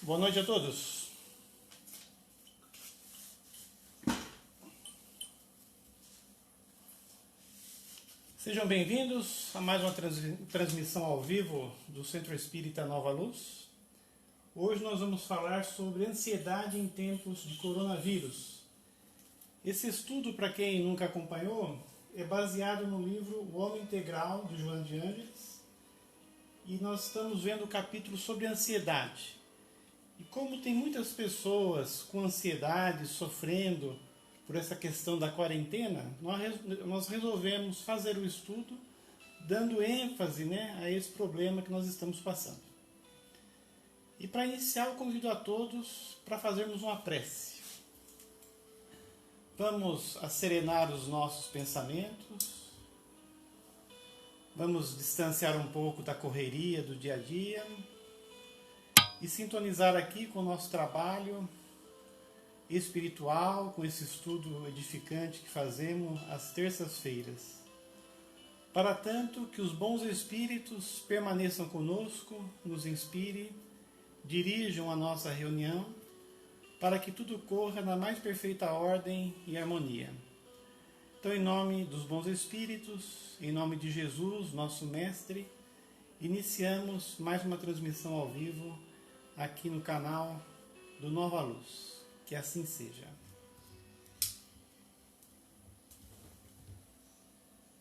Boa noite a todos. Sejam bem-vindos a mais uma transmissão ao vivo do Centro Espírita Nova Luz. Hoje nós vamos falar sobre ansiedade em tempos de coronavírus. Esse estudo, para quem nunca acompanhou, é baseado no livro O Homem Integral, de Joana de Ângeles, e nós estamos vendo o capítulo sobre ansiedade. E como tem muitas pessoas com ansiedade, sofrendo por essa questão da quarentena, nós resolvemos fazer o estudo dando ênfase, a esse problema que nós estamos passando. E para iniciar, eu convido a todos para fazermos uma prece. Vamos acerenar os nossos pensamentos, vamos distanciar um pouco da correria do dia a dia e sintonizar aqui com o nosso trabalho espiritual, com esse estudo edificante que fazemos às terças-feiras. Para tanto, que os bons espíritos permaneçam conosco, nos inspire, dirijam a nossa reunião, para que tudo corra na mais perfeita ordem e harmonia. Então, em nome dos bons espíritos, em nome de Jesus, nosso Mestre, iniciamos mais uma transmissão ao vivo aqui no canal do Nova Luz. Que assim seja.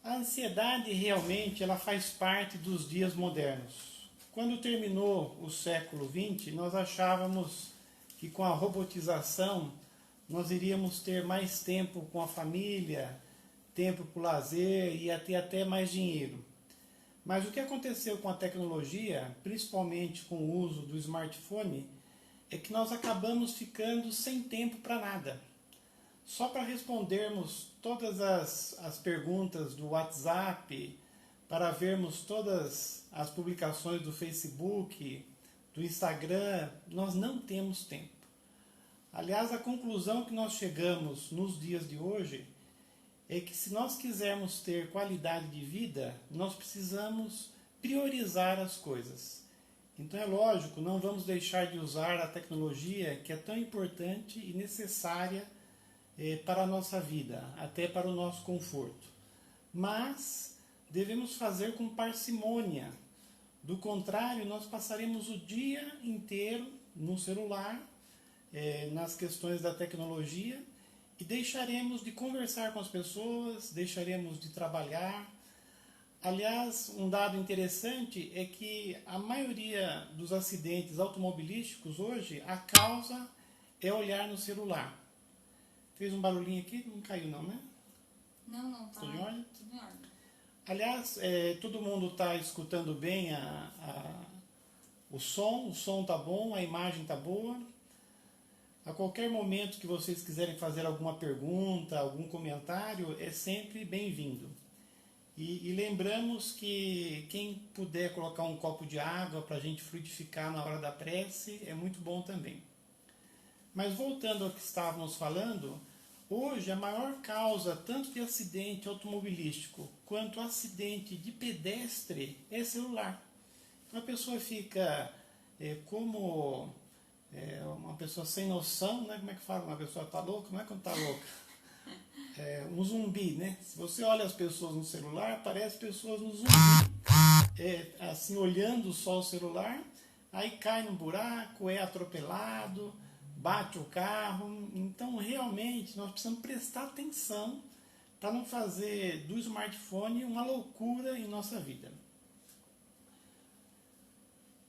A ansiedade realmente ela faz parte dos dias modernos. Quando terminou o século XX, nós achávamos que com a robotização nós iríamos ter mais tempo com a família, tempo para o lazer e até mais dinheiro. Mas o que aconteceu com a tecnologia, principalmente com o uso do smartphone, é que nós acabamos ficando sem tempo para nada. Só para respondermos todas as perguntas do WhatsApp, para vermos todas as publicações do Facebook, do Instagram, nós não temos tempo. Aliás, a conclusão que nós chegamos nos dias de hoje é que se nós quisermos ter qualidade de vida, nós precisamos priorizar as coisas. Então é lógico, não vamos deixar de usar a tecnologia que é tão importante e necessária para a nossa vida, até para o nosso conforto. Mas devemos fazer com parcimônia. Do contrário, nós passaremos o dia inteiro no celular, nas questões da tecnologia, e deixaremos de conversar com as pessoas, deixaremos de trabalhar. Aliás, um dado interessante é que a maioria dos acidentes automobilísticos hoje, a causa é olhar no celular. Fez um barulhinho aqui? Não caiu não, né? Não, tá tudo em ordem? Tudo em ordem. Aliás, todo mundo está escutando bem o som tá bom, a imagem tá boa. A qualquer momento que vocês quiserem fazer alguma pergunta, algum comentário, é sempre bem-vindo. E lembramos que quem puder colocar um copo de água para a gente fluidificar na hora da prece, é muito bom também. Mas voltando ao que estávamos falando, hoje a maior causa tanto de acidente automobilístico quanto acidente de pedestre é celular. Então a pessoa fica como uma pessoa sem noção, né? Como é que fala? Uma pessoa está louca? Não é quando está louca. Um zumbi, né? Se você olha as pessoas no celular, parece pessoas no zumbi. Assim, olhando só o celular, aí cai no buraco, é atropelado, bate o carro. Então, realmente, nós precisamos prestar atenção para não fazer do smartphone uma loucura em nossa vida.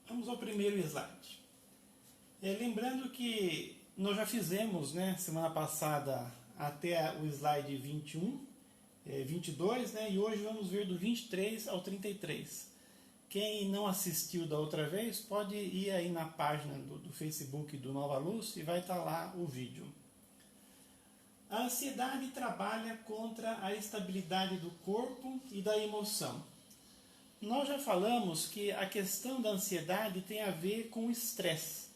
Vamos ao primeiro slide. Lembrando que nós já fizemos, semana passada, até o slide 21, 22, e hoje vamos ver do 23 ao 33. Quem não assistiu da outra vez, pode ir aí na página do Facebook do Nova Luz e vai estar lá o vídeo. A ansiedade trabalha contra a estabilidade do corpo e da emoção. Nós já falamos que a questão da ansiedade tem a ver com o estresse.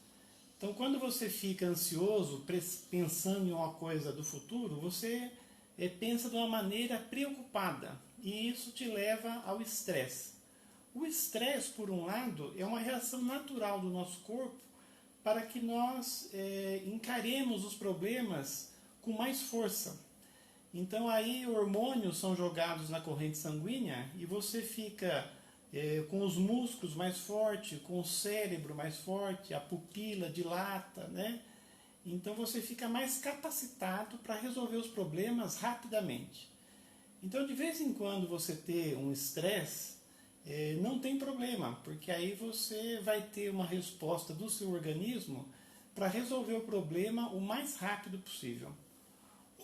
Então, quando você fica ansioso, pensando em uma coisa do futuro, você pensa de uma maneira preocupada e isso te leva ao estresse. O estresse, por um lado, é uma reação natural do nosso corpo para que nós encaremos os problemas com mais força. Então aí hormônios são jogados na corrente sanguínea e você fica com os músculos mais fortes, com o cérebro mais forte, a pupila dilata, né? Então você fica mais capacitado para resolver os problemas rapidamente. Então de vez em quando você ter um estresse, não tem problema, porque aí você vai ter uma resposta do seu organismo para resolver o problema o mais rápido possível.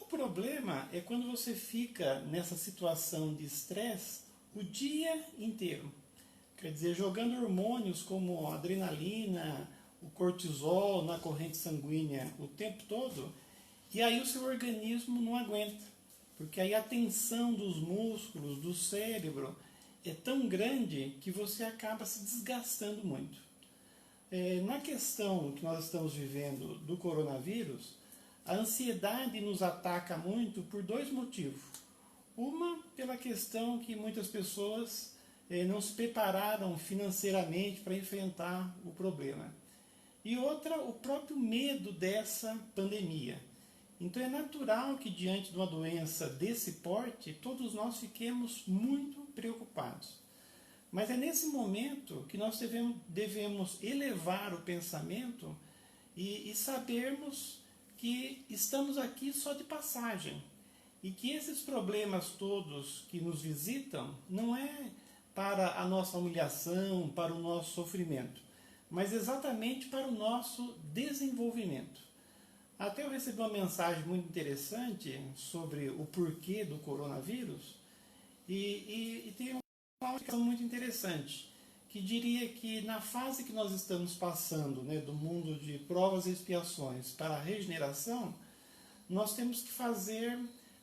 O problema é quando você fica nessa situação de estresse o dia inteiro. Quer dizer, jogando hormônios como a adrenalina, o cortisol na corrente sanguínea o tempo todo, e aí o seu organismo não aguenta, porque aí a tensão dos músculos, do cérebro, é tão grande que você acaba se desgastando muito. Na questão que nós estamos vivendo do coronavírus, a ansiedade nos ataca muito por dois motivos. Uma, pela questão que muitas pessoas não se prepararam financeiramente para enfrentar o problema. E outra, o próprio medo dessa pandemia. Então é natural que diante de uma doença desse porte, todos nós fiquemos muito preocupados. Mas é nesse momento que nós devemos elevar o pensamento e sabermos que estamos aqui só de passagem. E que esses problemas todos que nos visitam não é para a nossa humilhação, para o nosso sofrimento, mas exatamente para o nosso desenvolvimento. Até eu recebi uma mensagem muito interessante sobre o porquê do coronavírus e tem uma questão muito interessante, que diria que na fase que nós estamos passando, né, do mundo de provas e expiações para a regeneração, nós temos que fazer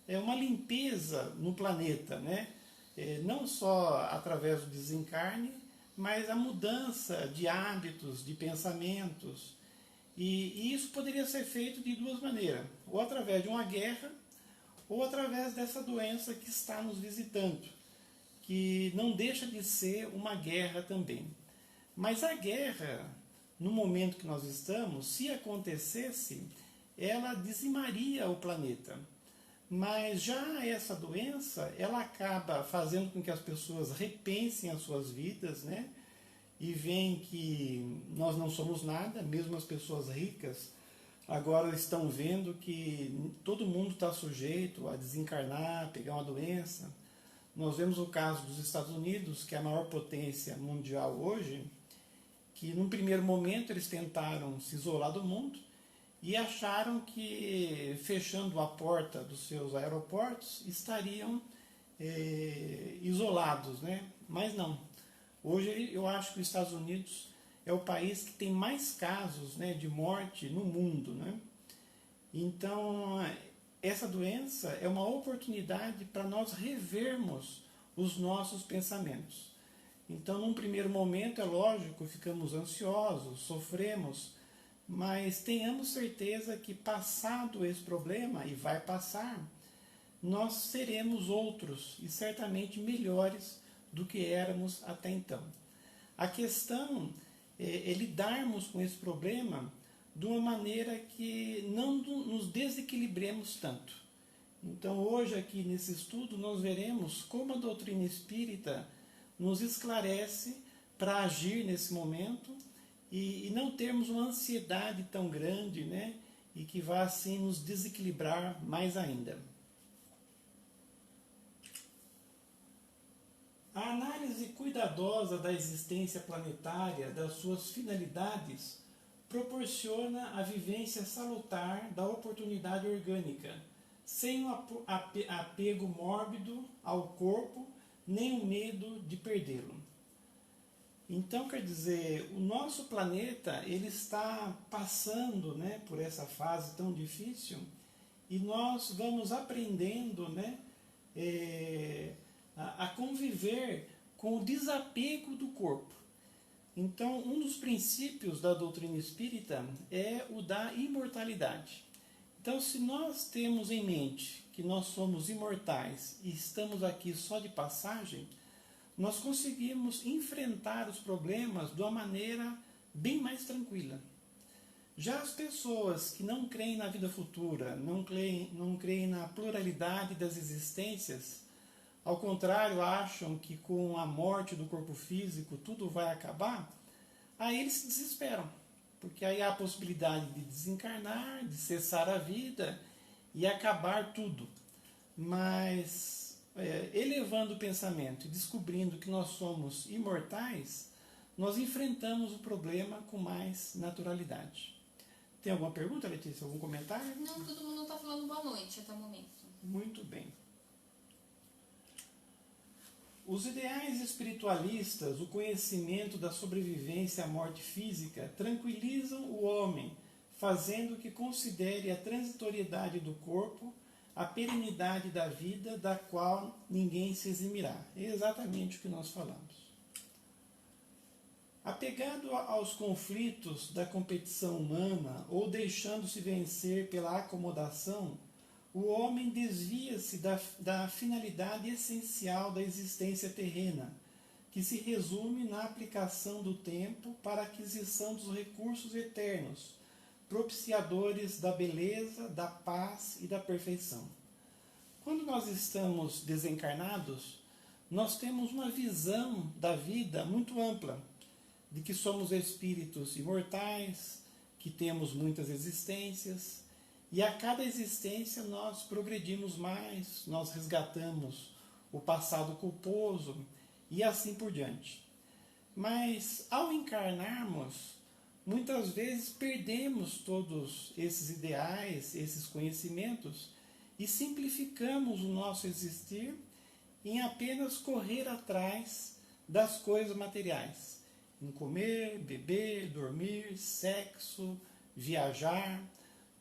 uma limpeza no planeta, né? Não só através do desencarne, mas a mudança de hábitos, de pensamentos. E isso poderia ser feito de duas maneiras, ou através de uma guerra, ou através dessa doença que está nos visitando, que não deixa de ser uma guerra também. Mas a guerra, no momento que nós estamos, se acontecesse, ela dizimaria o planeta. Mas já essa doença, ela acaba fazendo com que as pessoas repensem as suas vidas, né? E veem que nós não somos nada, mesmo as pessoas ricas agora estão vendo que todo mundo está sujeito a desencarnar, pegar uma doença. Nós vemos o caso dos Estados Unidos, que é a maior potência mundial hoje, que num primeiro momento eles tentaram se isolar do mundo e acharam que fechando a porta dos seus aeroportos estariam isolados, né? Mas não. Hoje eu acho que os Estados Unidos é o país que tem mais casos, né, de morte no mundo, né? Então essa doença é uma oportunidade para nós revermos os nossos pensamentos. Então num primeiro momento, é lógico, ficamos ansiosos, sofremos, mas tenhamos certeza que passado esse problema, e vai passar, nós seremos outros e certamente melhores do que éramos até então. A questão é lidarmos com esse problema de uma maneira que não nos desequilibremos tanto. Então hoje aqui nesse estudo nós veremos como a doutrina espírita nos esclarece para agir nesse momento e não termos uma ansiedade tão grande, né? E que vá assim nos desequilibrar mais ainda. A análise cuidadosa da existência planetária, das suas finalidades, proporciona a vivência salutar da oportunidade orgânica, sem um apego mórbido ao corpo, nem o medo de perdê-lo. Então, quer dizer, o nosso planeta ele está passando, né, por essa fase tão difícil e nós vamos aprendendo, né, a conviver com o desapego do corpo. Então, um dos princípios da doutrina espírita é o da imortalidade. Então, se nós temos em mente que nós somos imortais e estamos aqui só de passagem, nós conseguimos enfrentar os problemas de uma maneira bem mais tranquila. Já as pessoas que não creem na vida futura, não creem na pluralidade das existências, ao contrário, acham que com a morte do corpo físico tudo vai acabar, aí eles se desesperam, porque aí há a possibilidade de desencarnar, de cessar a vida e acabar tudo. Mas elevando o pensamento e descobrindo que nós somos imortais, nós enfrentamos o problema com mais naturalidade. Tem alguma pergunta, Letícia? Algum comentário? Não, todo mundo está falando boa noite até o momento. Muito bem. Os ideais espiritualistas, o conhecimento da sobrevivência à morte física, tranquilizam o homem, fazendo que considere a transitoriedade do corpo, a perenidade da vida, da qual ninguém se eximirá. É exatamente o que nós falamos. Apegado aos conflitos da competição humana ou deixando-se vencer pela acomodação, o homem desvia-se da finalidade essencial da existência terrena, que se resume na aplicação do tempo para a aquisição dos recursos eternos, propiciadores da beleza, da paz e da perfeição. Quando nós estamos desencarnados, nós temos uma visão da vida muito ampla, de que somos espíritos imortais, que temos muitas existências, e a cada existência nós progredimos mais, nós resgatamos o passado culposo e assim por diante. Mas ao encarnarmos, muitas vezes perdemos todos esses ideais, esses conhecimentos e simplificamos o nosso existir em apenas correr atrás das coisas materiais. Em comer, beber, dormir, sexo, viajar.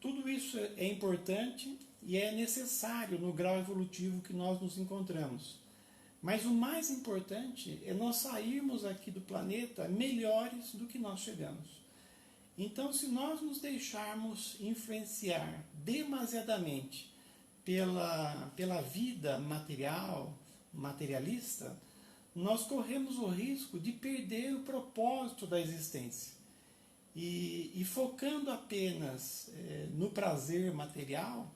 Tudo isso é importante e é necessário no grau evolutivo que nós nos encontramos. Mas o mais importante é nós sairmos aqui do planeta melhores do que nós chegamos. Então, se nós nos deixarmos influenciar demasiadamente pela vida materialista, nós corremos o risco de perder o propósito da existência. E focando apenas no prazer material,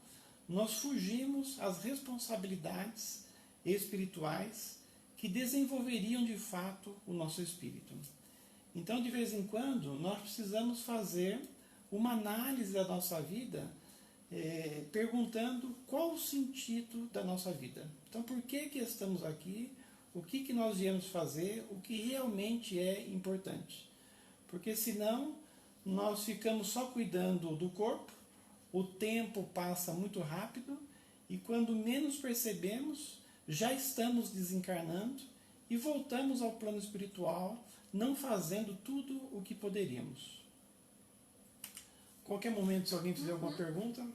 nós fugimos às responsabilidades espirituais que desenvolveriam de fato o nosso espírito. Então, de vez em quando, nós precisamos fazer uma análise da nossa vida, perguntando qual o sentido da nossa vida. Então, por que estamos aqui? O que nós viemos fazer? O que realmente é importante? Porque senão nós ficamos só cuidando do corpo, o tempo passa muito rápido e quando menos percebemos, já estamos desencarnando e voltamos ao plano espiritual, não fazendo tudo o que poderíamos. Qualquer momento, se alguém fizer alguma pergunta.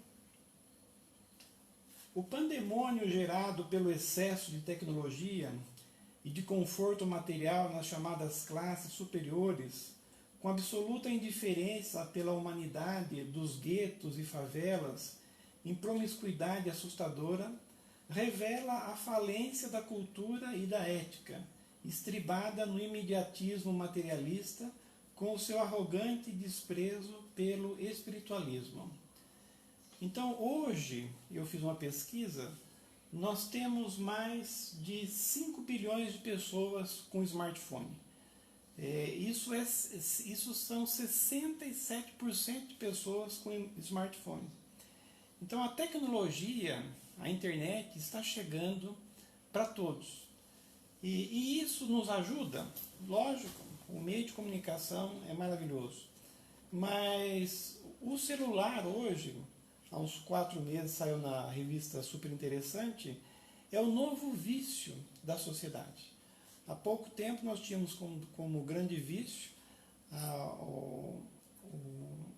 O pandemônio gerado pelo excesso de tecnologia e de conforto material nas chamadas classes superiores, com absoluta indiferença pela humanidade dos guetos e favelas, em promiscuidade assustadora, revela a falência da cultura e da ética, estribada no imediatismo materialista, com o seu arrogante desprezo pelo espiritualismo. Então, hoje, eu fiz uma pesquisa, nós temos mais de 5 bilhões de pessoas com smartphone. Isso são 67% de pessoas com smartphone. Então a tecnologia, a internet, está chegando para todos. E isso nos ajuda, lógico, o meio de comunicação é maravilhoso. Mas o celular hoje, há uns 4 meses saiu na revista Super Interessante, é o novo vício da sociedade. Há pouco tempo nós tínhamos como grande vício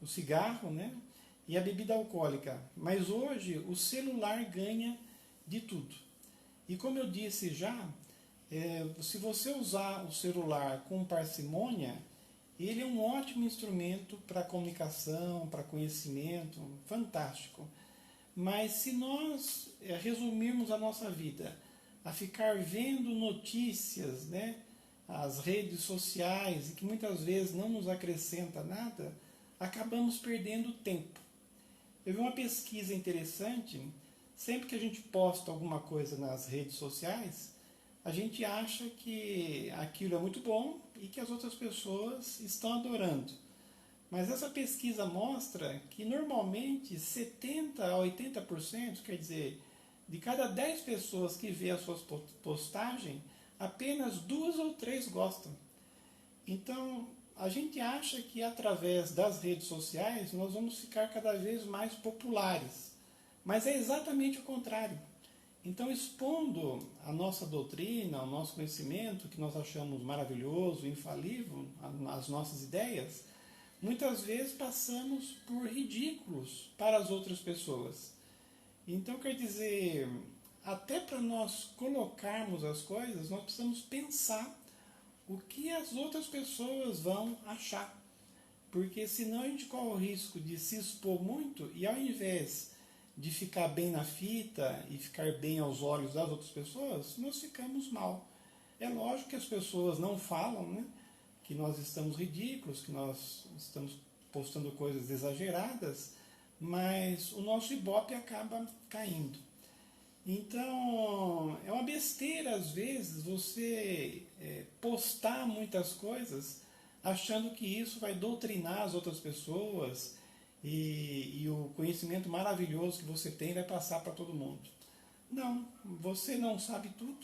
o cigarro, né? E a bebida alcoólica. Mas hoje o celular ganha de tudo. E como eu disse já, se você usar o celular com parcimônia, ele é um ótimo instrumento para comunicação, para conhecimento, fantástico. Mas se nós resumirmos a nossa vida a ficar vendo notícias, né, as redes sociais, e que muitas vezes não nos acrescenta nada, acabamos perdendo tempo. Eu vi uma pesquisa interessante, sempre que a gente posta alguma coisa nas redes sociais, a gente acha que aquilo é muito bom e que as outras pessoas estão adorando. Mas essa pesquisa mostra que normalmente 70 a 80%, quer dizer, de cada 10 pessoas que vê as suas postagens, apenas 2 ou 3 gostam. Então, a gente acha que através das redes sociais nós vamos ficar cada vez mais populares. Mas é exatamente o contrário. Então, expondo a nossa doutrina, o nosso conhecimento, que nós achamos maravilhoso, infalível, as nossas ideias, muitas vezes passamos por ridículos para as outras pessoas. Então, quer dizer, até para nós colocarmos as coisas, nós precisamos pensar o que as outras pessoas vão achar. Porque senão a gente corre o risco de se expor muito e ao invés de ficar bem na fita e ficar bem aos olhos das outras pessoas, nós ficamos mal. É lógico que as pessoas não falam, né, que nós estamos ridículos, que nós estamos postando coisas exageradas, mas o nosso ibope acaba caindo. Então, é uma besteira às vezes você postar muitas coisas achando que isso vai doutrinar as outras pessoas e o conhecimento maravilhoso que você tem vai passar para todo mundo. Não, você não sabe tudo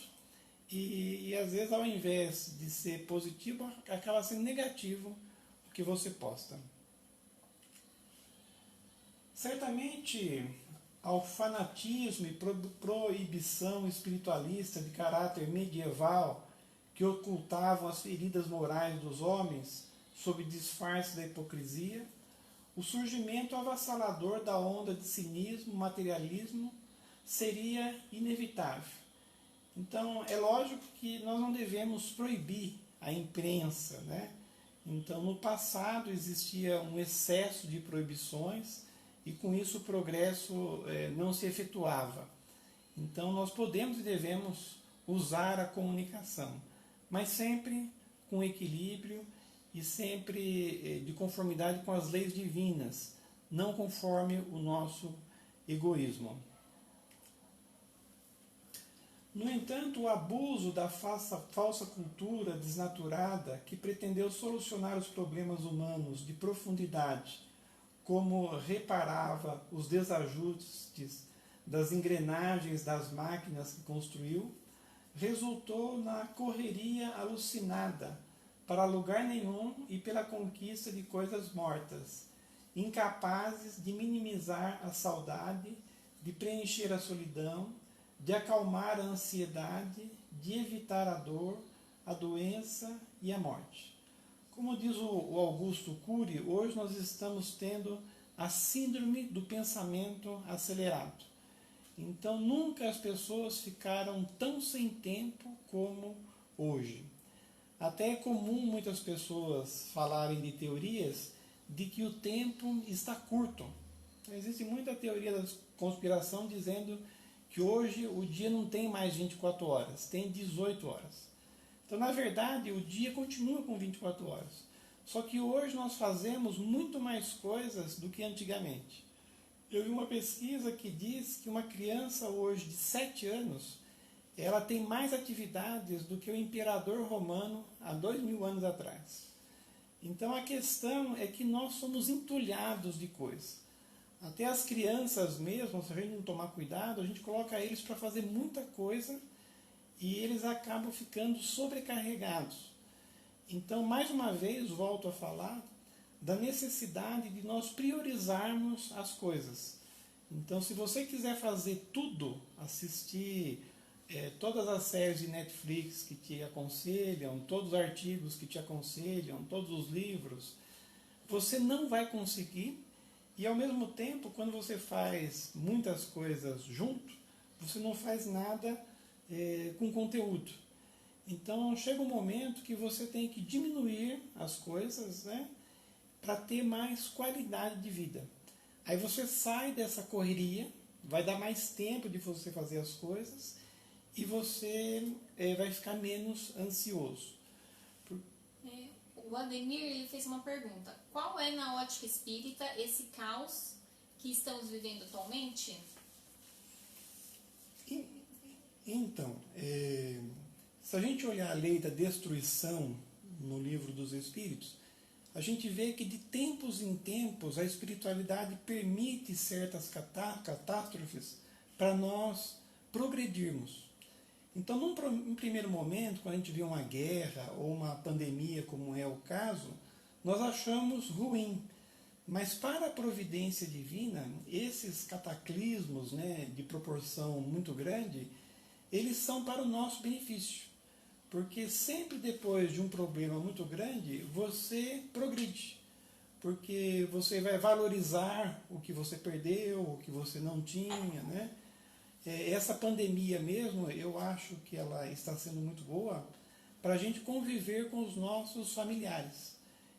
e às vezes ao invés de ser positivo, acaba sendo negativo o que você posta. Certamente, ao fanatismo e proibição espiritualista de caráter medieval que ocultavam as feridas morais dos homens sob disfarce da hipocrisia, o surgimento avassalador da onda de cinismo, materialismo, seria inevitável. Então, é lógico que nós não devemos proibir a imprensa, né? Então, no passado existia um excesso de proibições e com isso o progresso não se efetuava. Então, nós podemos e devemos usar a comunicação, mas sempre com equilíbrio e sempre de conformidade com as leis divinas, não conforme o nosso egoísmo. No entanto, o abuso da falsa cultura desnaturada que pretendeu solucionar os problemas humanos de profundidade, como reparava os desajustes das engrenagens das máquinas que construiu, resultou na correria alucinada para lugar nenhum e pela conquista de coisas mortas, incapazes de minimizar a saudade, de preencher a solidão, de acalmar a ansiedade, de evitar a dor, a doença e a morte. Como diz o Augusto Cury, hoje nós estamos tendo a síndrome do pensamento acelerado. Então nunca as pessoas ficaram tão sem tempo como hoje. Até é comum muitas pessoas falarem de teorias de que o tempo está curto. Existe muita teoria da conspiração dizendo que hoje o dia não tem mais 24 horas, tem 18 horas. Então, na verdade, o dia continua com 24 horas. Só que hoje nós fazemos muito mais coisas do que antigamente. Eu vi uma pesquisa que diz que uma criança hoje de 7 anos, ela tem mais atividades do que o imperador romano há 2000 anos atrás. Então a questão é que nós somos entulhados de coisas. Até as crianças mesmo, se a gente não tomar cuidado, a gente coloca eles para fazer muita coisa e eles acabam ficando sobrecarregados. Então, mais uma vez, volto a falar da necessidade de nós priorizarmos as coisas. Então, se você quiser fazer tudo, assistir todas as séries de Netflix que te aconselham, todos os artigos que te aconselham, todos os livros, você não vai conseguir. E ao mesmo tempo, quando você faz muitas coisas junto, você não faz nada com conteúdo. Então chega um momento que você tem que diminuir as coisas, né, para ter mais qualidade de vida. Aí você sai dessa correria, vai dar mais tempo de você fazer as coisas e você vai ficar menos ansioso. O Ademir ele fez uma pergunta. Qual é, na ótica espírita, esse caos que estamos vivendo atualmente? Então, se a gente olhar a lei da destruição no livro dos Espíritos, a gente vê que de tempos em tempos a espiritualidade permite certas catástrofes para nós progredirmos. Então, num primeiro momento, quando a gente vê uma guerra ou uma pandemia, como é o caso, nós achamos ruim. Mas para a providência divina, esses cataclismos, né, de proporção muito grande, eles são para o nosso benefício. Porque sempre depois de um problema muito grande, você progride. Porque você vai valorizar o que você perdeu, o que você não tinha, né? Essa pandemia mesmo, eu acho que ela está sendo muito boa para a gente conviver com os nossos familiares.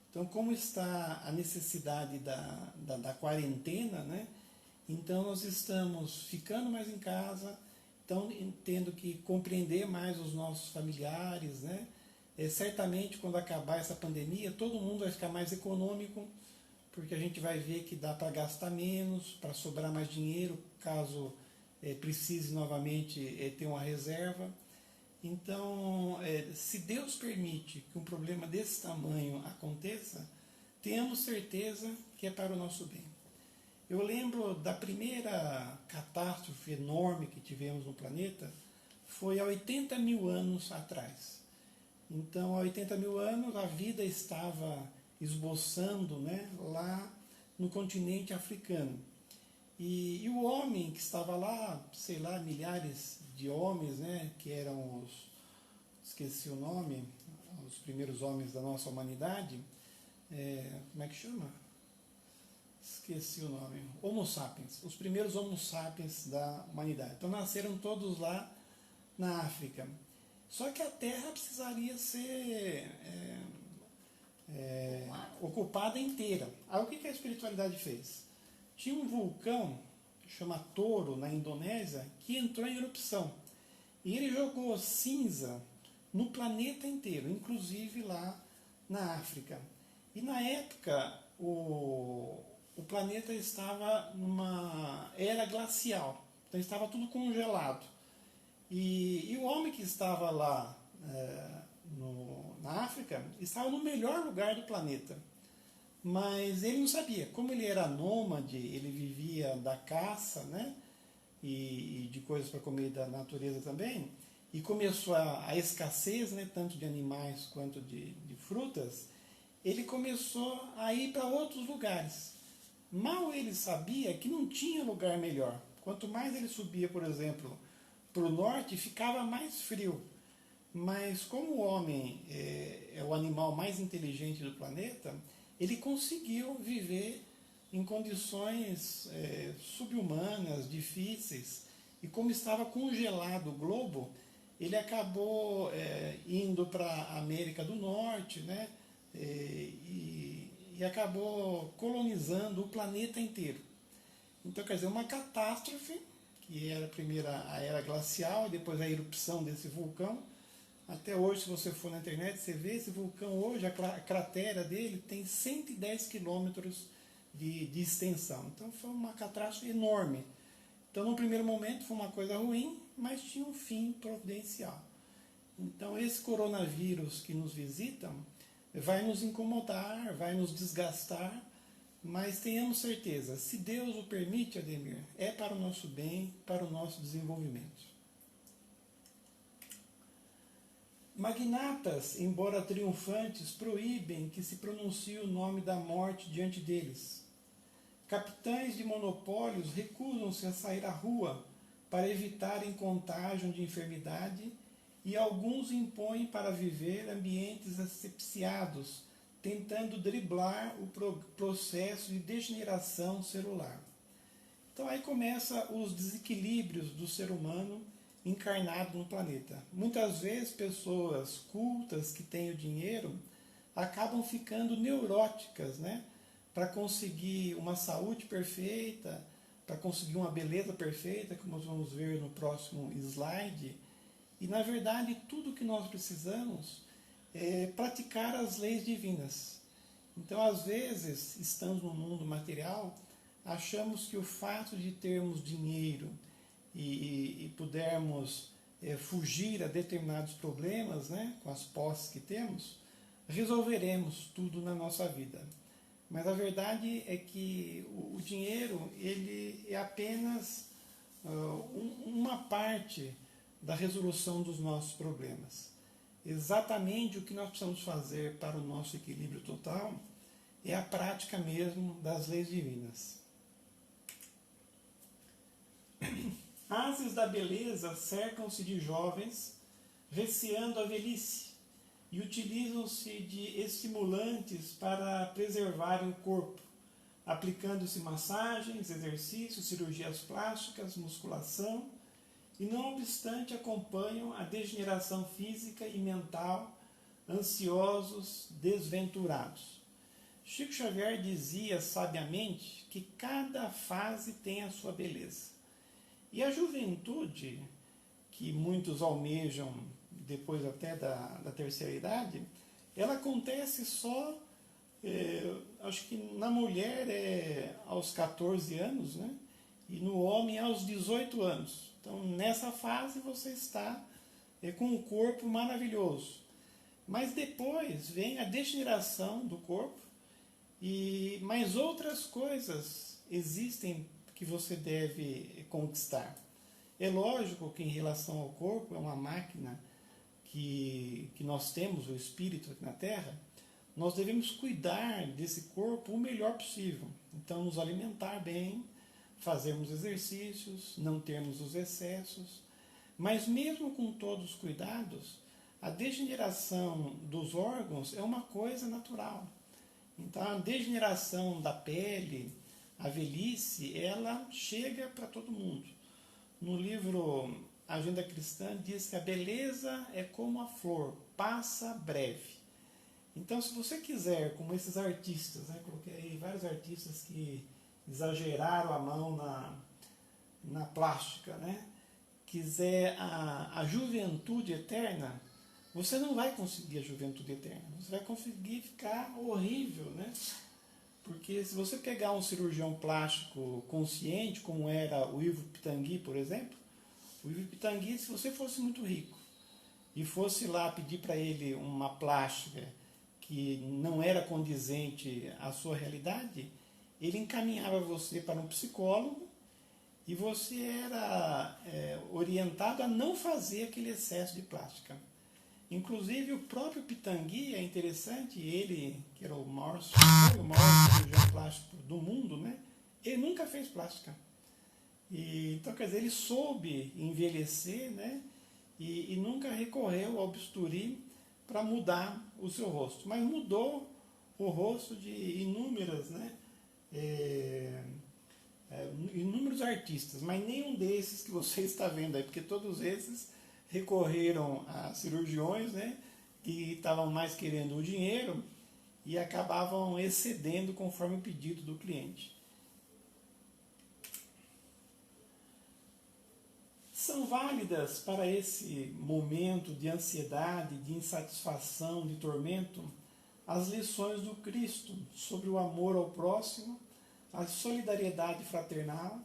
Então, como está a necessidade da quarentena, né? Então, nós estamos ficando mais em casa, então, tendo que compreender mais os nossos familiares, né? Certamente, quando acabar essa pandemia, todo mundo vai ficar mais econômico, porque a gente vai ver que dá para gastar menos, para sobrar mais dinheiro, caso precise novamente ter uma reserva. Então, se Deus permite que um problema desse tamanho aconteça, tenhamos certeza que é para o nosso bem. Eu lembro da primeira catástrofe enorme que tivemos no planeta, foi há 80 mil anos atrás. Então, há 80 mil anos, a vida estava esboçando, né, lá no continente africano. E o homem que estava lá, sei lá, milhares de homens, né, que eram esqueci o nome, os primeiros homens da nossa humanidade, como é que chama? Esqueci o nome. Homo sapiens, os primeiros Homo sapiens da humanidade. Então nasceram todos lá na África. Só que a Terra precisaria ser ocupada inteira. Aí o que a espiritualidade fez? Tinha um vulcão, que chama Toro, na Indonésia, que entrou em erupção. E ele jogou cinza no planeta inteiro, inclusive lá na África. E na época, o planeta estava numa era glacial, então estava tudo congelado. E o homem que estava lá na África estava no melhor lugar do planeta. Mas ele não sabia, como ele era nômade, ele vivia da caça, né? E de coisas para comer da natureza também, e começou a escassez, né, tanto de animais quanto de frutas, ele começou a ir para outros lugares. Mal ele sabia que não tinha lugar melhor. Quanto mais ele subia, por exemplo, para o norte, ficava mais frio. Mas como o homem é o animal mais inteligente do planeta, ele conseguiu viver em condições subhumanas, difíceis. E como estava congelado o globo, ele acabou indo para a América do Norte, né? E acabou colonizando o planeta inteiro. Então, quer dizer, uma catástrofe, que era primeiro a era glacial, e depois a erupção desse vulcão. Até hoje, se você for na internet, você vê esse vulcão hoje, a cratera dele tem 110 quilômetros de extensão. Então foi uma catástrofe enorme. Então, no primeiro momento, foi uma coisa ruim, mas tinha um fim providencial. Então, esse coronavírus que nos visita vai nos incomodar, vai nos desgastar, mas tenhamos certeza, se Deus o permite, Ademir, é para o nosso bem, para o nosso desenvolvimento. Magnatas, embora triunfantes, proíbem que se pronuncie o nome da morte diante deles. Capitães de monopólios recusam-se a sair à rua para evitarem contágio de enfermidade e alguns impõem para viver ambientes asepsiados, tentando driblar o processo de degeneração celular. Então aí começa os desequilíbrios do ser humano encarnado no planeta. Muitas vezes pessoas cultas que têm o dinheiro acabam ficando neuróticas, né? Para conseguir uma saúde perfeita, para conseguir uma beleza perfeita, como nós vamos ver no próximo slide. E na verdade tudo que nós precisamos praticar as leis divinas. Então, às vezes, estamos no mundo material, achamos que o fato de termos dinheiro e pudermos fugir a determinados problemas, né, com as posses que temos, resolveremos tudo na nossa vida. Mas a verdade é que o dinheiro ele é apenas uma parte da resolução dos nossos problemas. Exatamente o que nós precisamos fazer para o nosso equilíbrio total é a prática mesmo das leis divinas. Ases da beleza cercam-se de jovens, receando a velhice, e utilizam-se de estimulantes para preservarem o corpo, aplicando-se massagens, exercícios, cirurgias plásticas, musculação, e não obstante acompanham a degeneração física e mental, ansiosos, desventurados. Chico Xavier dizia sabiamente que cada fase tem a sua beleza. E a juventude, que muitos almejam depois até da terceira idade, ela acontece só, acho que na mulher aos 14 anos, né? E no homem aos 18 anos. Então, nessa fase você está com um corpo maravilhoso. Mas depois vem a degeneração do corpo, mas outras coisas existem que você deve conquistar. É lógico que em relação ao corpo, é uma máquina que nós temos, o espírito aqui na Terra, nós devemos cuidar desse corpo o melhor possível. Então, nos alimentar bem, fazermos exercícios, não termos os excessos. Mas mesmo com todos os cuidados, a degeneração dos órgãos é uma coisa natural. Então, a degeneração da pele, a velhice, ela chega para todo mundo. No livro Agenda Cristã diz que a beleza é como a flor, passa breve. Então, se você quiser, como esses artistas, né, coloquei aí vários artistas que exageraram a mão na plástica, né, quiser a juventude eterna, você não vai conseguir a juventude eterna. Você vai conseguir ficar horrível, né? Porque se você pegar um cirurgião plástico consciente, como era o Ivo Pitangui, por exemplo, o Ivo Pitangui, se você fosse muito rico e fosse lá pedir para ele uma plástica que não era condizente à sua realidade, ele encaminhava você para um psicólogo e você era orientado a não fazer aquele excesso de plástica. Inclusive o próprio Pitangui, é interessante, ele, que era o maior cirurgião plástico do mundo, né? Ele nunca fez plástica. Então, quer dizer, ele soube envelhecer, né? E nunca recorreu ao bisturi para mudar o seu rosto. Mas mudou o rosto de inúmeras, né? Inúmeros artistas, mas nenhum desses que você está vendo aí, porque todos esses recorreram a cirurgiões, né, que estavam mais querendo o dinheiro e acabavam excedendo conforme o pedido do cliente. São válidas para esse momento de ansiedade, de insatisfação, de tormento, as lições do Cristo sobre o amor ao próximo, a solidariedade fraternal,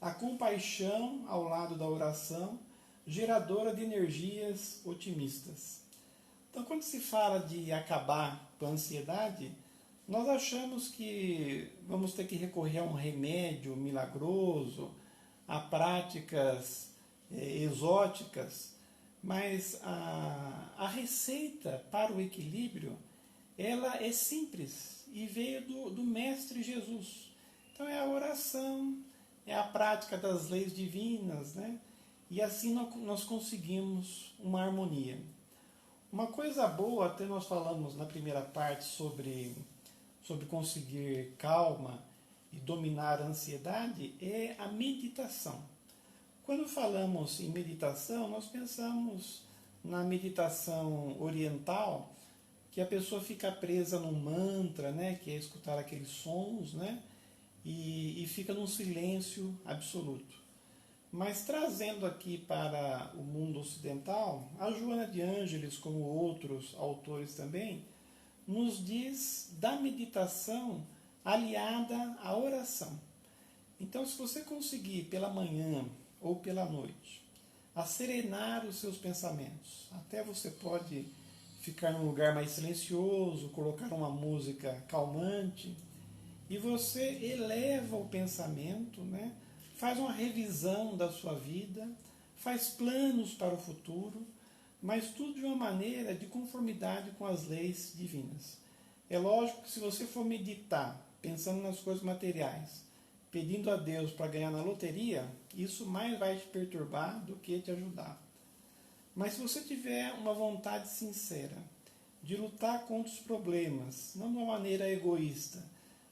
a compaixão ao lado da oração, geradora de energias otimistas. Então, quando se fala de acabar com a ansiedade, nós achamos que vamos ter que recorrer a um remédio milagroso, a práticas exóticas, mas a receita para o equilíbrio, ela é simples e veio do Mestre Jesus. Então, é a oração, é a prática das leis divinas, né? E assim nós conseguimos uma harmonia. Uma coisa boa, até nós falamos na primeira parte sobre conseguir calma e dominar a ansiedade, é a meditação. Quando falamos em meditação, nós pensamos na meditação oriental, que a pessoa fica presa num mantra, né, que é escutar aqueles sons, né, e fica num silêncio absoluto. Mas trazendo aqui para o mundo ocidental, a Joana de Ângeles, como outros autores também, nos diz da meditação aliada à oração. Então, se você conseguir pela manhã ou pela noite acerenar os seus pensamentos, até você pode ficar num lugar mais silencioso, colocar uma música calmante, e você eleva o pensamento, né? Faz uma revisão da sua vida, faz planos para o futuro, mas tudo de uma maneira de conformidade com as leis divinas. É lógico que se você for meditar, pensando nas coisas materiais, pedindo a Deus para ganhar na loteria, isso mais vai te perturbar do que te ajudar. Mas se você tiver uma vontade sincera de lutar contra os problemas, não de uma maneira egoísta,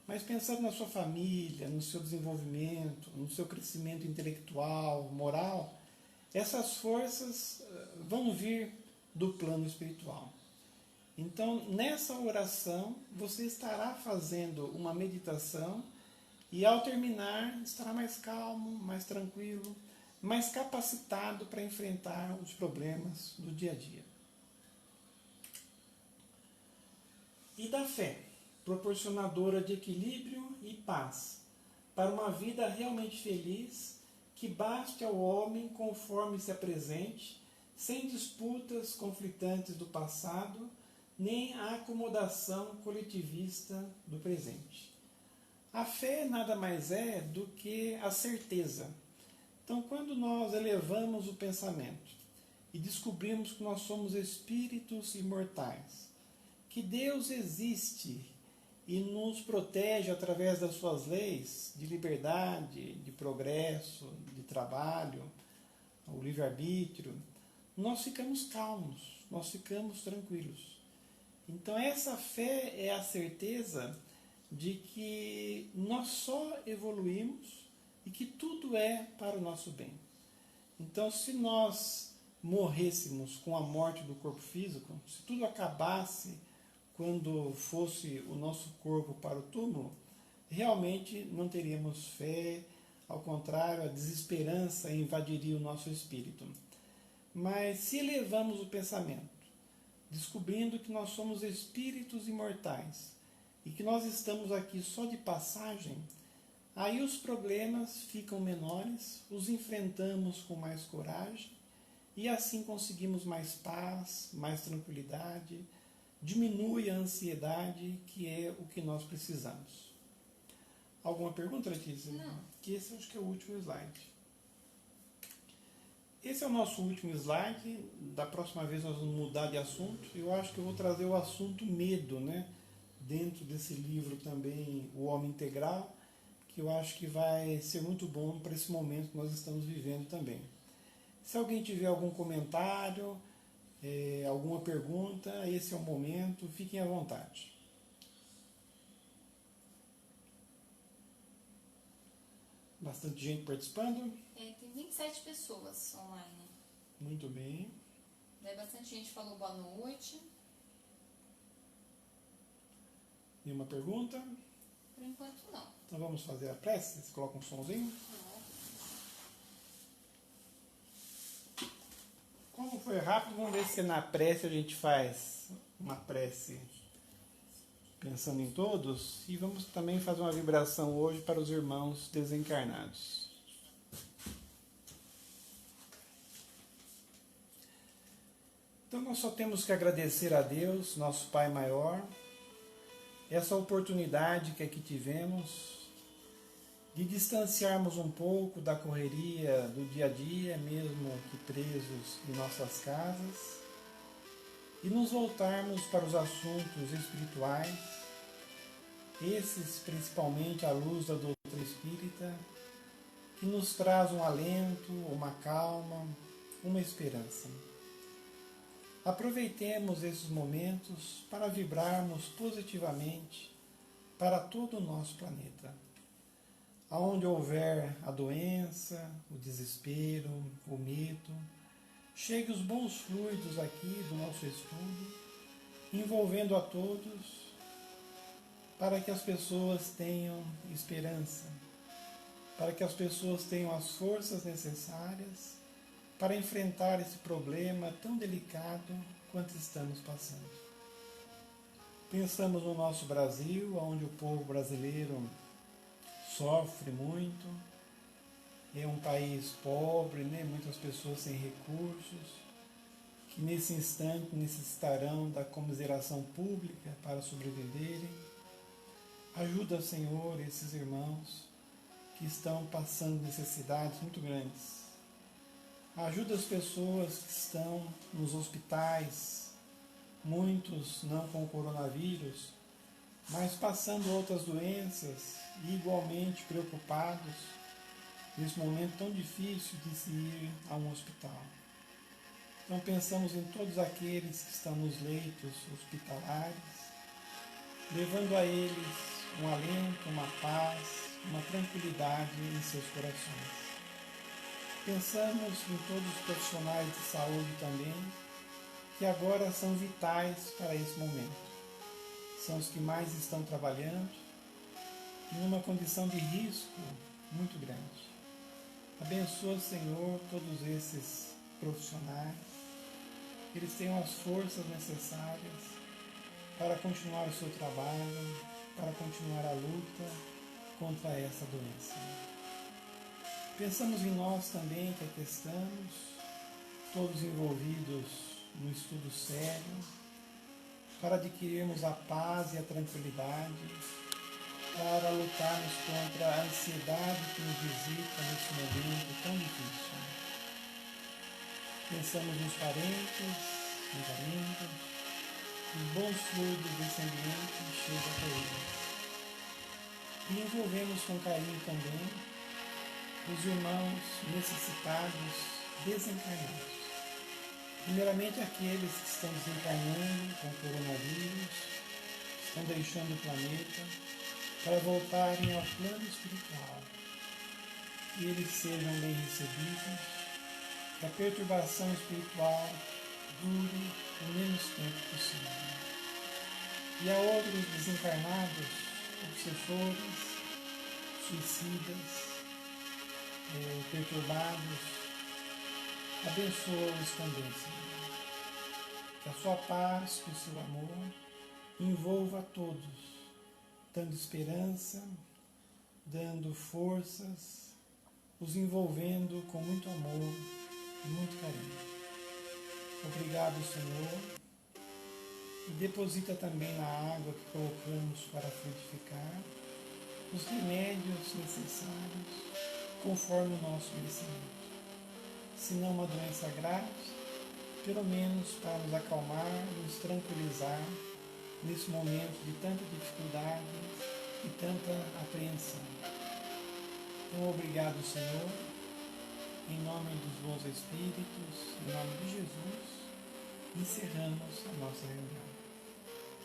mas pensando na sua família, no seu desenvolvimento, no seu crescimento intelectual, moral, essas forças vão vir do plano espiritual. Então, nessa oração, você estará fazendo uma meditação e, ao terminar, estará mais calmo, mais tranquilo, mais capacitado para enfrentar os problemas do dia a dia. E da fé, proporcionadora de equilíbrio e paz, para uma vida realmente feliz, que baste ao homem conforme se apresente, sem disputas conflitantes do passado, nem a acomodação coletivista do presente. A fé nada mais é do que a certeza. Então, quando nós elevamos o pensamento e descobrimos que nós somos espíritos imortais, que Deus existe e nos protege através das suas leis de liberdade, de progresso, de trabalho, o livre-arbítrio, nós ficamos calmos, nós ficamos tranquilos. Então essa fé é a certeza de que nós só evoluímos e que tudo é para o nosso bem. Então, se nós morrêssemos com a morte do corpo físico, se tudo acabasse quando fosse o nosso corpo para o túmulo, realmente não teríamos fé, ao contrário, a desesperança invadiria o nosso espírito. Mas se elevamos o pensamento, descobrindo que nós somos espíritos imortais e que nós estamos aqui só de passagem, aí os problemas ficam menores, os enfrentamos com mais coragem e assim conseguimos mais paz, mais tranquilidade, diminui a ansiedade, que é o que nós precisamos. Alguma pergunta, Letícia? Não. Que esse acho que é o último slide. Esse é o nosso último slide. Da próxima vez nós vamos mudar de assunto. Eu acho que eu vou trazer o assunto medo, né? Dentro desse livro também, O Homem Integral, que eu acho que vai ser muito bom para esse momento que nós estamos vivendo também. Se alguém tiver algum comentário, alguma pergunta, esse é o momento, fiquem à vontade. Bastante gente participando. Tem 27 pessoas online. Muito bem. Daí bastante gente falou boa noite. Nenhuma pergunta? Por enquanto não. Então vamos fazer a prece? Você coloca um somzinho? Como foi rápido, vamos ver se na prece a gente faz uma prece pensando em todos. E vamos também fazer uma vibração hoje para os irmãos desencarnados. Então nós só temos que agradecer a Deus, nosso Pai maior, essa oportunidade que aqui tivemos de distanciarmos um pouco da correria do dia a dia, mesmo que presos em nossas casas, e nos voltarmos para os assuntos espirituais, esses principalmente à luz da doutrina espírita, que nos traz um alento, uma calma, uma esperança. Aproveitemos esses momentos para vibrarmos positivamente para todo o nosso planeta. Aonde houver a doença, o desespero, o medo, chegue os bons fluidos aqui do nosso estudo, envolvendo a todos, para que as pessoas tenham esperança, para que as pessoas tenham as forças necessárias para enfrentar esse problema tão delicado quanto estamos passando. Pensamos no nosso Brasil, onde o povo brasileiro sofre muito, é um país pobre, né? Muitas pessoas sem recursos, que nesse instante necessitarão da comiseração pública para sobreviverem. Ajuda, Senhor, esses irmãos que estão passando necessidades muito grandes. Ajuda as pessoas que estão nos hospitais, muitos não com o coronavírus, mas passando outras doenças e igualmente preocupados nesse momento tão difícil de se ir a um hospital. Então pensamos em todos aqueles que estão nos leitos hospitalares, levando a eles um alento, uma paz, uma tranquilidade em seus corações. Pensamos em todos os profissionais de saúde também, que agora são vitais para esse momento. São os que mais estão trabalhando, numa condição de risco muito grande. Abençoa, Senhor, todos esses profissionais, que eles tenham as forças necessárias para continuar o seu trabalho, para continuar a luta contra essa doença. Pensamos em nós também que aqui estamos, todos envolvidos no estudo sério, para adquirirmos a paz e a tranquilidade, para lutarmos contra a ansiedade que nos visita nesse momento tão difícil. Pensamos nos parentes, nos amigos, nos bons fluidos desse ambiente que chega até eles. E envolvemos com carinho também os irmãos necessitados, desencarnados. Primeiramente aqueles que estão desencarnando com o coronavírus, estão deixando o planeta para voltarem ao plano espiritual. Que eles sejam bem recebidos, que a perturbação espiritual dure o menos tempo possível. E a outros desencarnados, obsessores, suicidas, perturbados, abençoa-os também, Senhor. Que a sua paz, que o seu amor envolva a todos, dando esperança, dando forças, os envolvendo com muito amor e muito carinho. Obrigado, Senhor, e deposita também na água que colocamos para frutificar os remédios necessários conforme o nosso merecimento. Se não uma doença grave, pelo menos para nos acalmar, nos tranquilizar nesse momento de tanta dificuldade e tanta apreensão. Então, obrigado, Senhor, em nome dos bons Espíritos, em nome de Jesus, encerramos a nossa reunião.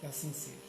Que assim seja.